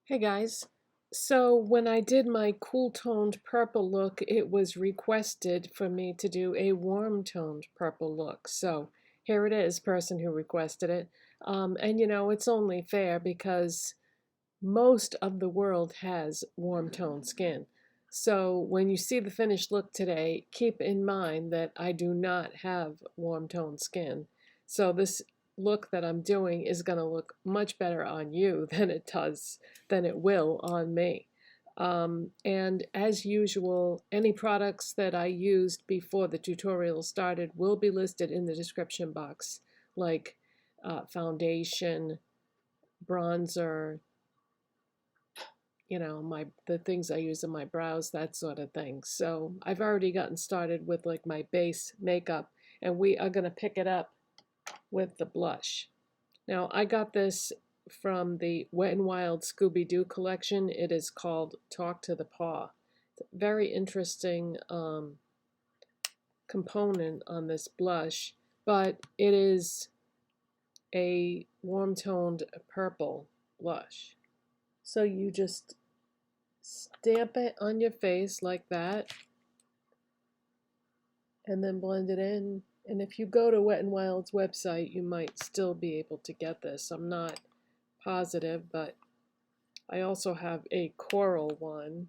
Hey guys, so when I did my cool toned purple look, it was requested for me to do a warm toned purple look. So here it is, person who requested it. And it's only fair because most of the world has warm toned skin. So when you see the finished look today, keep in mind that I do not have warm toned skin. So this look that I'm doing is going to look much better on you than it will on me. And as usual, any products that I used before the tutorial started will be listed in the description box, like foundation, bronzer, the things I use in my brows, that sort of thing. So I've already gotten started with like my base makeup, and we are going to pick it up with the blush. Now I got this from the Wet n Wild Scooby-Doo collection. It is called Talk to the Paw. It's a very interesting component on this blush, but it is a warm-toned purple blush. So you just stamp it on your face like that and then blend it in. And if you go to Wet n Wild's website, you might still be able to get this. I'm not positive, but I also have a coral one.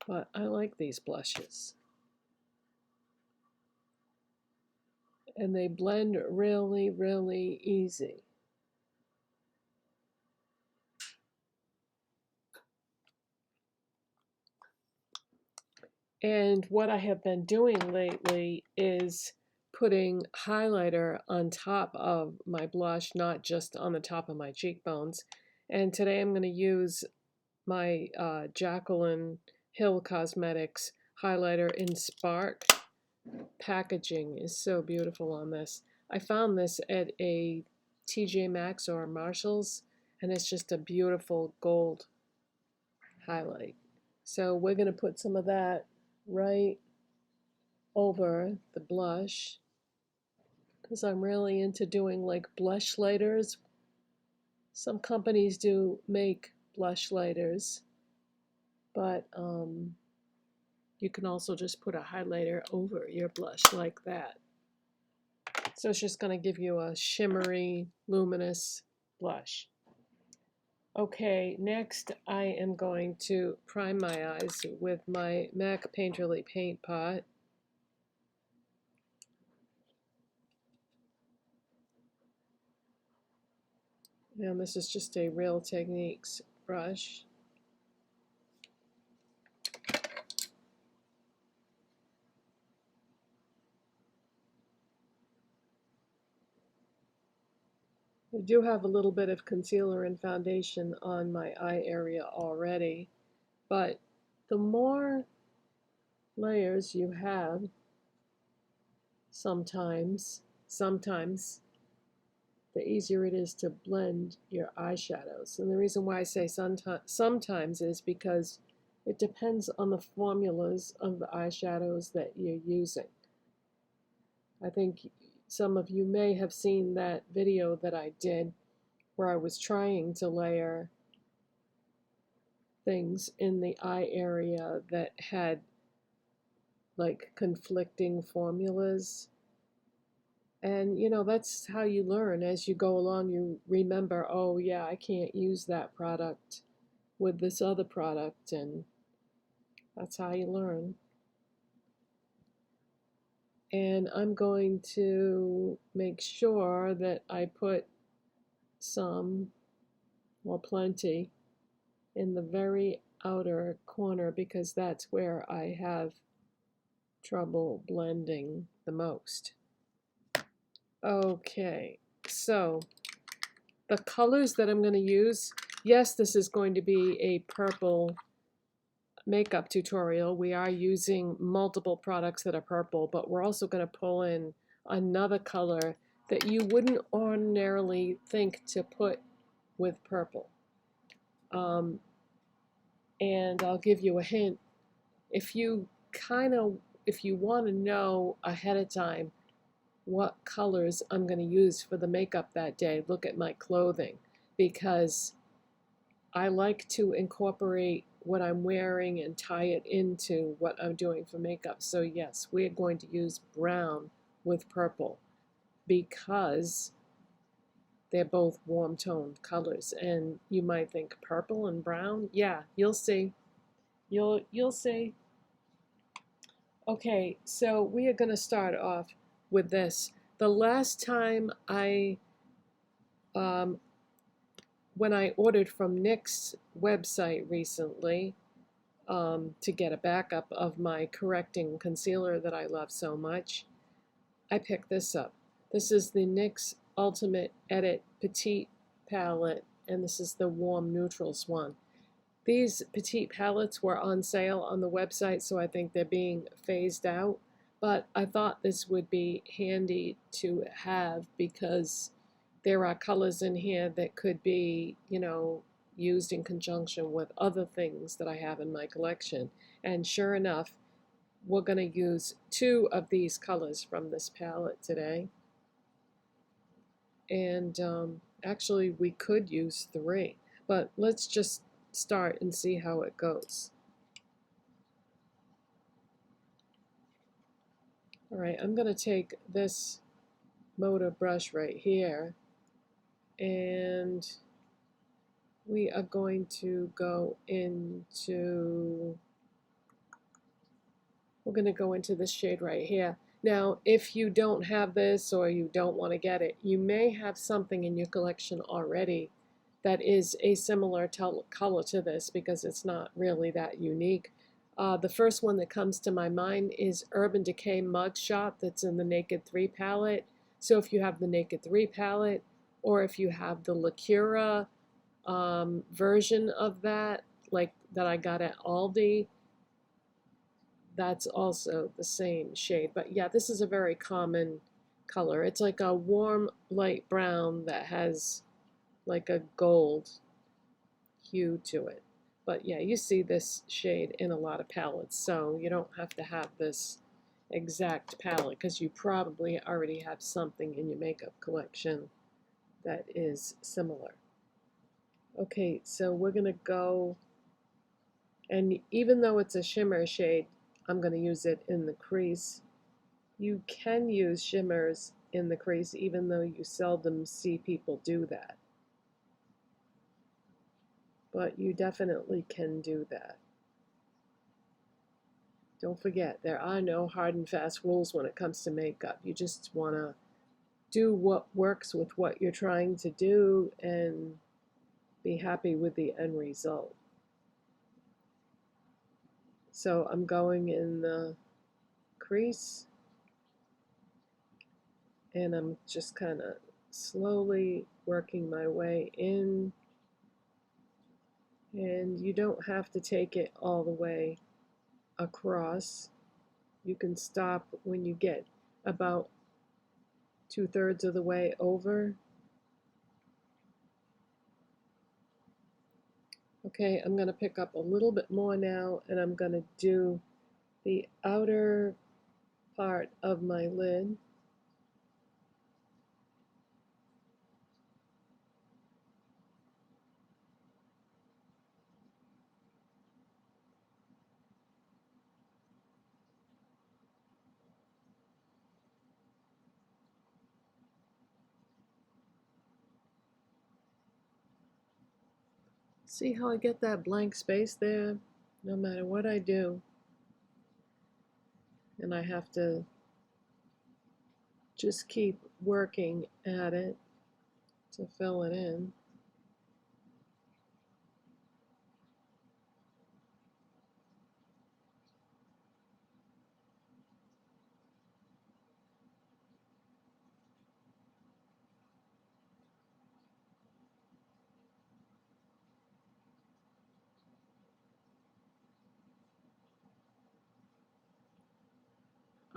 But I like these blushes. And they blend really, really easy. And what I have been doing lately is putting highlighter on top of my blush, not just on the top of my cheekbones. And today I'm going to use my Jaclyn Hill Cosmetics highlighter in Spark. Packaging is so beautiful on this. I found this at a TJ Maxx or Marshall's, and it's just a beautiful gold highlight. So we're going to put some of that right over the blush because I'm really into doing like blush lighters. Some companies do make blush lighters, but you can also just put a highlighter over your blush like that. So it's just going to give you a shimmery, luminous blush. Okay, next I am going to prime my eyes with my MAC Painterly Paint Pot. And this is just a Real Techniques brush. I do have a little bit of concealer and foundation on my eye area already, but the more layers you have, sometimes, the easier it is to blend your eyeshadows. And the reason why I say sometimes is because it depends on the formulas of the eyeshadows that you're using. I think some of you may have seen that video that I did where I was trying to layer things in the eye area that had like conflicting formulas. And that's how you learn. As you go along, you remember, oh yeah, I can't use that product with this other product, and that's how you learn. And I'm going to make sure that I put some, or plenty, in the very outer corner because that's where I have trouble blending the most. Okay, so the colors that I'm going to use, yes, this is going to be a purple makeup tutorial. We are using multiple products that are purple, but we're also going to pull in another color that you wouldn't ordinarily think to put with purple. And I'll give you a hint. If you want to know ahead of time what colors I'm going to use for the makeup that day, look at my clothing, because I like to incorporate what I'm wearing and tie it into what I'm doing for makeup. So yes, we're going to use brown with purple because they're both warm toned colors. And you might think purple and brown? Yeah, you'll see. You'll see. Okay, so we are going to start off with this. The last time when I ordered from Nick's website recently to get a backup of my correcting concealer that I love so much, I picked this up. This is the NYX Ultimate Edit Petite palette, and this is the Warm Neutrals one. These petite palettes were on sale on the website, so I think they're being phased out. But I thought this would be handy to have because there are colors in here that could be, used in conjunction with other things that I have in my collection. And sure enough, we're going to use 2 of these colors from this palette today. And actually, we could use 3, but let's just start and see how it goes. All right, I'm going to take this motor brush right here, and we are going to go into, we're going to go into this shade right here. Now, if you don't have this or you don't want to get it, you may have something in your collection already that is a similar color to this because it's not really that unique. The first one that comes to my mind is Urban Decay Mugshot that's in the Naked 3 palette. So if you have the Naked 3 palette, or if you have the Lacura version of that, like that I got at Aldi, that's also the same shade. But yeah, this is a very common color. It's like a warm light brown that has like a gold hue to it. But yeah, you see this shade in a lot of palettes, so you don't have to have this exact palette because you probably already have something in your makeup collection that is similar. Okay, so we're going to go, and even though it's a shimmer shade, I'm going to use it in the crease. You can use shimmers in the crease even though you seldom see people do that. But you definitely can do that. Don't forget, there are no hard and fast rules when it comes to makeup. You just want to do what works with what you're trying to do and be happy with the end result. So I'm going in the crease, and I'm just kind of slowly working my way in. And you don't have to take it all the way across. You can stop when you get about 2/3 of the way over. Okay, I'm going to pick up a little bit more now, and I'm going to do the outer part of my lid. See how I get that blank space there? No matter what I do. And I have to just keep working at it to fill it in.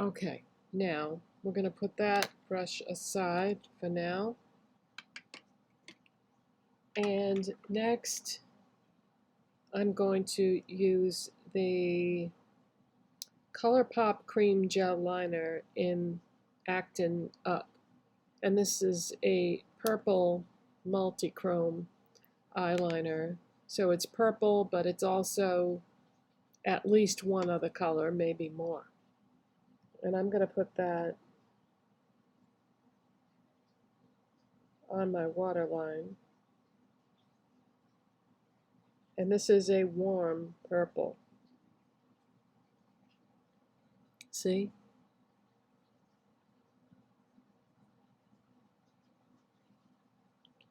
Okay, now we're going to put that brush aside for now. And next, I'm going to use the Colourpop Cream Gel Liner in Actin Up. And this is a purple multi-chrome eyeliner. So it's purple, but it's also at least one other color, maybe more. And I'm going to put that on my waterline. And this is a warm purple. See?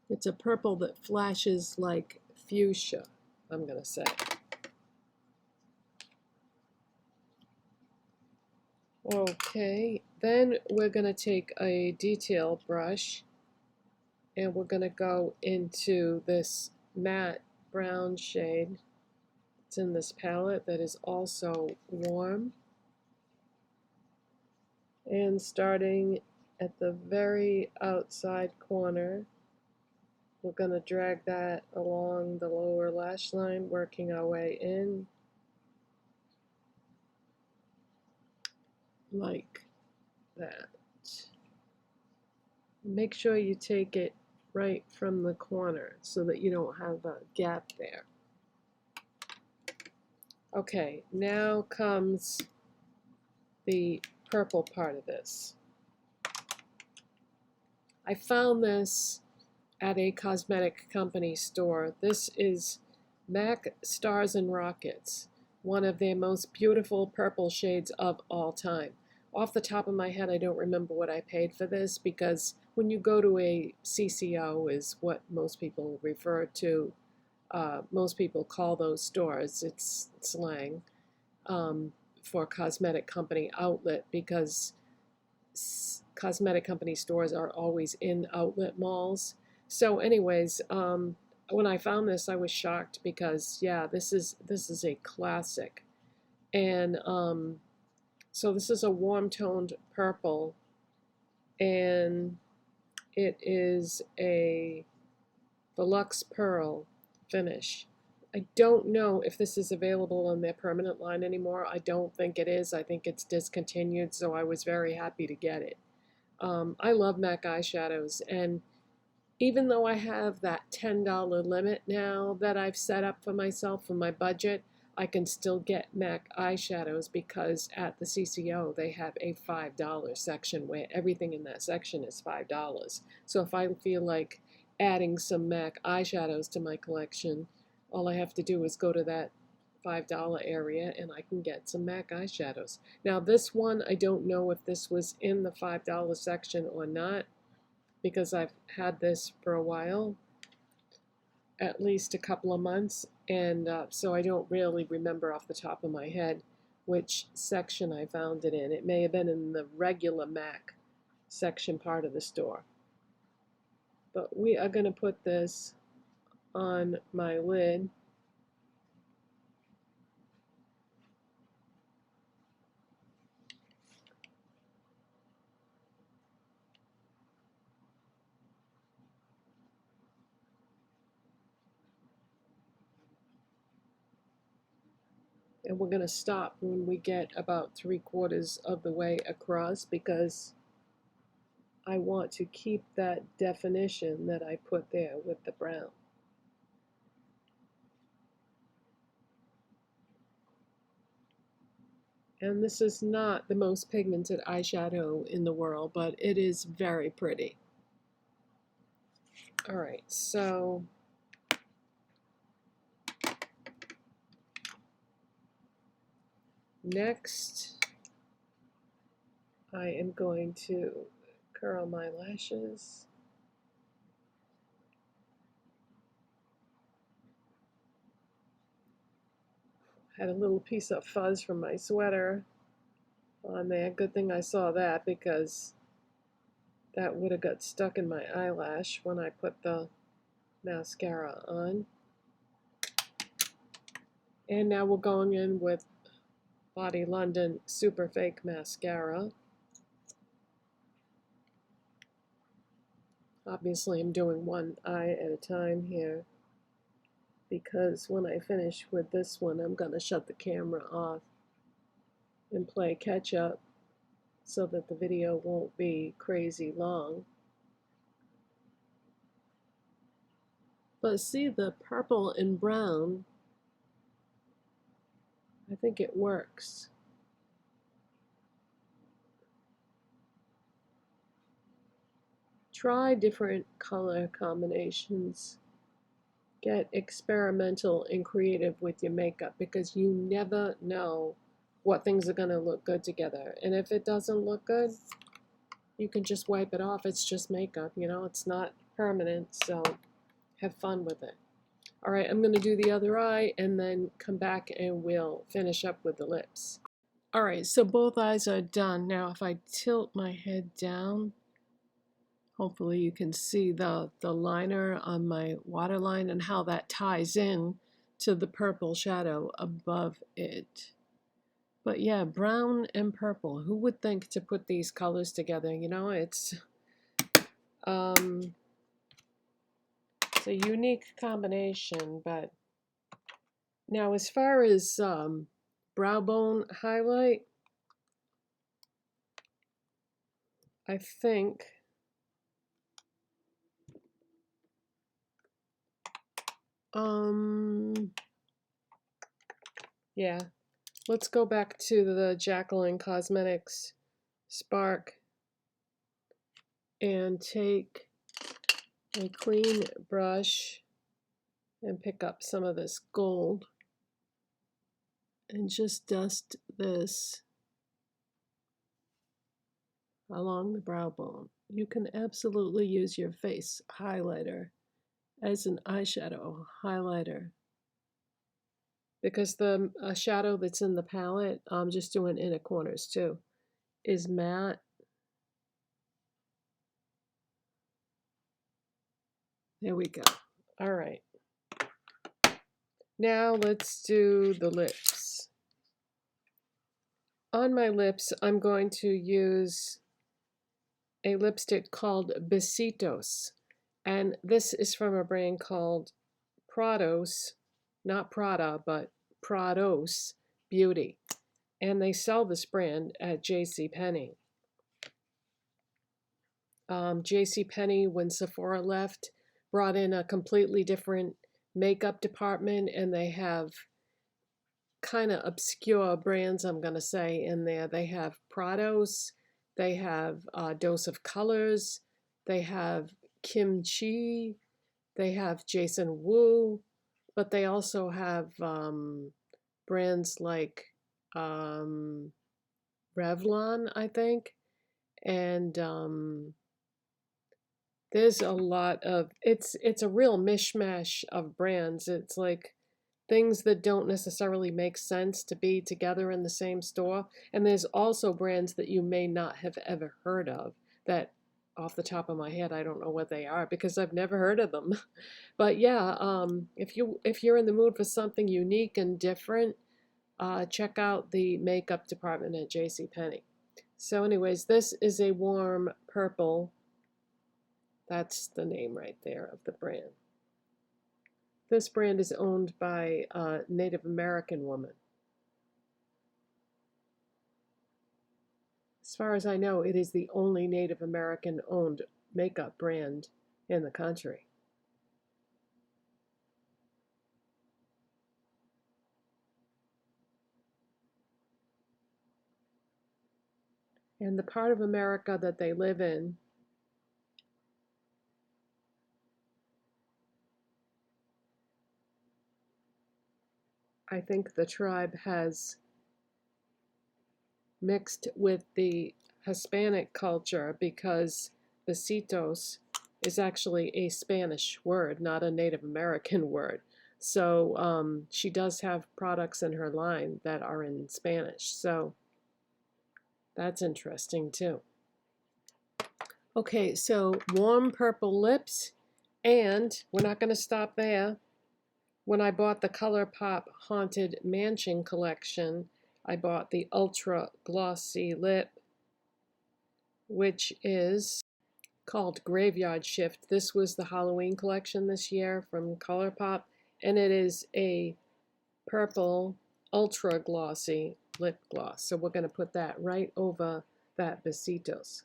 It's a purple that flashes like fuchsia, I'm going to say. Okay, then we're going to take a detail brush and we're going to go into this matte brown shade. It's in this palette that is also warm. And starting at the very outside corner, we're going to drag that along the lower lash line, working our way in like that. Make sure you take it right from the corner so that you don't have a gap there. Okay, now comes the purple part of this. I found this at a cosmetic company store. This is MAC Stars and Rockets, one of their most beautiful purple shades of all time. Off the top of my head, I don't remember what I paid for this, because when you go to a CCO is what most people refer to. Most people call those stores, it's slang, for cosmetic company outlet, because cosmetic company stores are always in outlet malls. So anyways, when I found this, I was shocked because, yeah, this is a classic. And so this is a warm-toned purple, and it is a deluxe pearl finish. I don't know if this is available on their permanent line anymore. I don't think it is. I think it's discontinued, so I was very happy to get it. I love MAC eyeshadows, and even though I have that $10 limit now that I've set up for myself for my budget, I can still get MAC eyeshadows because at the CCO they have a $5 section where everything in that section is $5. So if I feel like adding some MAC eyeshadows to my collection, all I have to do is go to that $5 area and I can get some MAC eyeshadows. Now this one, I don't know if this was in the $5 section or not, because I've had this for a while, at least a couple of months, and so I don't really remember off the top of my head which section I found it in. It may have been in the regular MAC section part of the store. But we are going to put this on my lid. And we're going to stop when we get about 3/4 of the way across, because I want to keep that definition that I put there with the brown. And this is not the most pigmented eyeshadow in the world, but it is very pretty. All right, so next I am going to curl my lashes. Had a little piece of fuzz from my sweater on there. Good thing I saw that, because that would have got stuck in my eyelash when I put the mascara on. And now we're going in with Lottie London Superfake mascara. Obviously I'm doing one eye at a time here, because when I finish with this one, I'm going to shut the camera off and play catch up. so that the video won't be crazy long. But see the purple and brown, I think it works. Try different color combinations. Get experimental and creative with your makeup because you never know what things are going to look good together. And if it doesn't look good, you can just wipe it off. It's just makeup, you know, it's not permanent, so have fun with it. All right, I'm going to do the other eye and then come back and we'll finish up with the lips. All right, so both eyes are done. Now if I tilt my head down, hopefully you can see the liner on my waterline and how that ties in to the purple shadow above it. But yeah, brown and purple. Who would think to put these colors together? You know, it's a unique combination. But now as far as brow bone highlight, I think yeah, let's go back to the Jaclyn Cosmetics Spark and take a clean brush and pick up some of this gold and just dust this along the brow bone. You can absolutely use your face highlighter as an eyeshadow highlighter because the shadow that's in the palette, I'm just doing inner corners too, is matte. There we go. All right. Now let's do the lips. On my lips, I'm going to use a lipstick called Besitos. And this is from a brand called Prados, not Prada, but Prados Beauty. And they sell this brand at JCPenney. JCPenney, when Sephora left, brought in a completely different makeup department, and they have kind of obscure brands, I'm going to say, in there. They have Prados, they have Dose of Colors, they have Kimchi, they have Jason Wu, but they also have brands like Revlon, I think, and there's a lot of, it's a real mishmash of brands. It's like things that don't necessarily make sense to be together in the same store. And there's also brands that you may not have ever heard of that off the top of my head, I don't know what they are because I've never heard of them. But yeah, if you're in the mood for something unique and different, check out the makeup department at JCPenney. So anyways, this is a warm purple. That's the name right there of the brand. This brand is owned by a Native American woman. As far as I know, it is the only Native American owned makeup brand in the country. And the part of America that they live in, I think the tribe has mixed with the Hispanic culture because Besitos is actually a Spanish word, not a Native American word. So she does have products in her line that are in Spanish. So that's interesting too. Okay, so warm purple lips, and we're not going to stop there. When I bought the Colourpop Haunted Mansion collection, I bought the Ultra Glossy Lip, which is called Graveyard Shift. This was the Halloween collection this year from Colourpop, and it is a purple ultra glossy lip gloss. So we're going to put that right over that Besitos.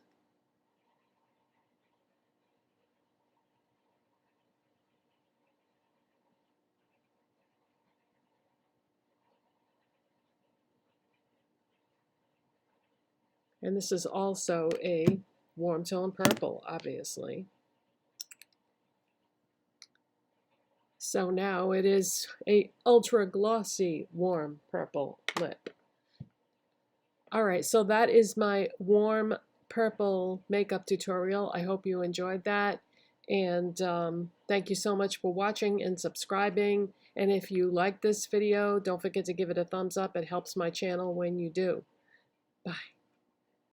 And this is also a warm tone purple, obviously. So now it is a ultra glossy warm purple lip. All right, so that is my warm purple makeup tutorial. I hope you enjoyed that. And thank you so much for watching and subscribing. And if you like this video, don't forget to give it a thumbs up. It helps my channel when you do. Bye.